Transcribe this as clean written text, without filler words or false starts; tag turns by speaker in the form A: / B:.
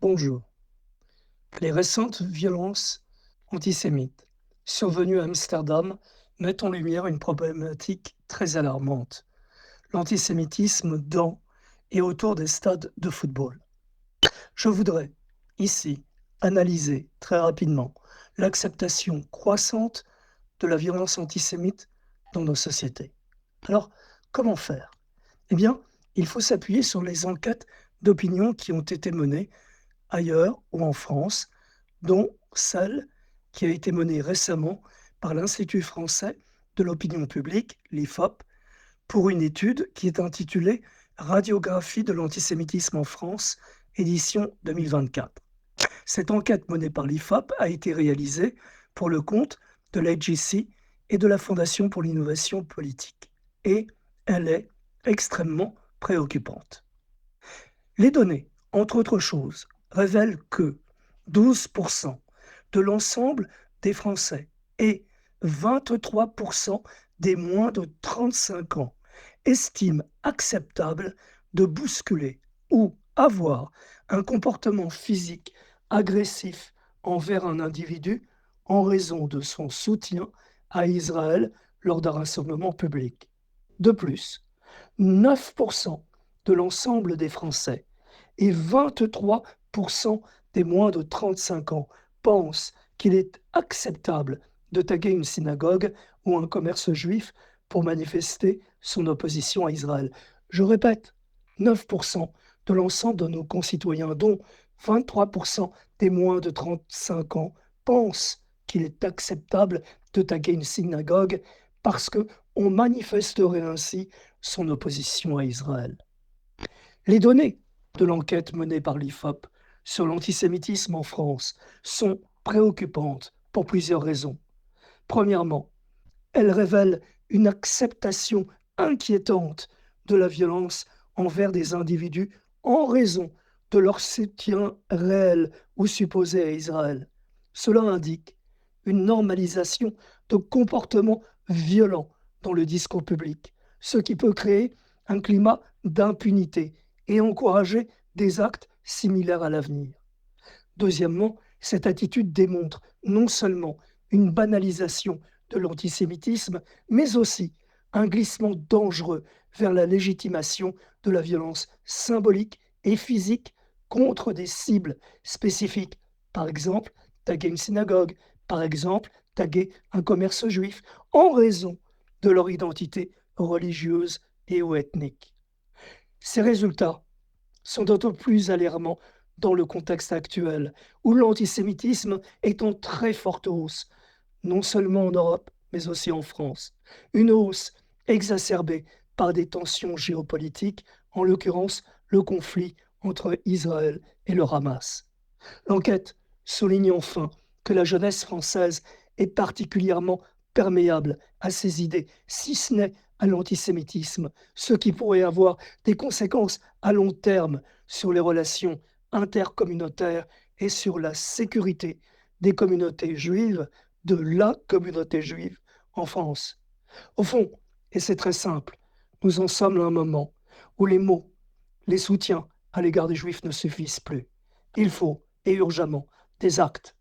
A: Bonjour. Les récentes violences antisémites survenues à Amsterdam mettent en lumière une problématique très alarmante, l'antisémitisme dans et autour des stades de football. Je voudrais ici analyser très rapidement l'acceptation croissante de la violence antisémite dans nos sociétés. Alors, comment faire? Eh bien, il faut s'appuyer sur les enquêtes d'opinion qui ont été menées ailleurs ou en France, dont celle qui a été menée récemment par l'Institut français de l'opinion publique, l'IFOP, pour une étude qui est intitulée Radiographie de l'antisémitisme en France, édition 2024. Cette enquête menée par l'IFOP a été réalisée pour le compte de l'AGC et de la Fondation pour l'innovation politique. Et elle est extrêmement préoccupante. Les données, entre autres choses, révèlent que 12% de l'ensemble des Français et 23% des moins de 35 ans estiment acceptable de bousculer ou avoir un comportement physique agressif envers un individu en raison de son soutien à Israël lors d'un rassemblement public. De plus, 9% de l'ensemble des Français et 23% des moins de 35 ans pensent qu'il est acceptable de taguer une synagogue ou un commerce juif pour manifester son opposition à Israël. Je répète, 9% de l'ensemble de nos concitoyens, dont 23% des moins de 35 ans, pensent qu'il est acceptable de taguer une synagogue parce qu'on manifesterait ainsi son opposition à Israël. Les données de l'enquête menée par l'IFOP sur l'antisémitisme en France sont préoccupantes pour plusieurs raisons. Premièrement, elles révèlent une acceptation inquiétante de la violence envers des individus en raison de leur soutien réel ou supposé à Israël. Cela indique une normalisation de comportements violents dans le discours public, ce qui peut créer un climat d'impunité et encourager des actes similaires à l'avenir. Deuxièmement, cette attitude démontre non seulement une banalisation de l'antisémitisme, mais aussi un glissement dangereux vers la légitimation de la violence symbolique et physique contre des cibles spécifiques. Par exemple, taguer une synagogue, par exemple, taguer un commerce juif, en raison de leur identité religieuse et ou ethnique. Ces résultats sont d'autant plus alarmants dans le contexte actuel, où l'antisémitisme est en très forte hausse, non seulement en Europe, mais aussi en France. Une hausse exacerbée par des tensions géopolitiques, en l'occurrence le conflit entre Israël et le Hamas. L'enquête souligne enfin que la jeunesse française est particulièrement perméable à ces idées, si ce n'est à l'antisémitisme, ce qui pourrait avoir des conséquences à long terme sur les relations intercommunautaires et sur la sécurité des communautés juives, de la communauté juive en France. Au fond, et c'est très simple, nous en sommes à un moment où les mots, les soutiens à l'égard des juifs ne suffisent plus. Il faut, et urgemment, des actes.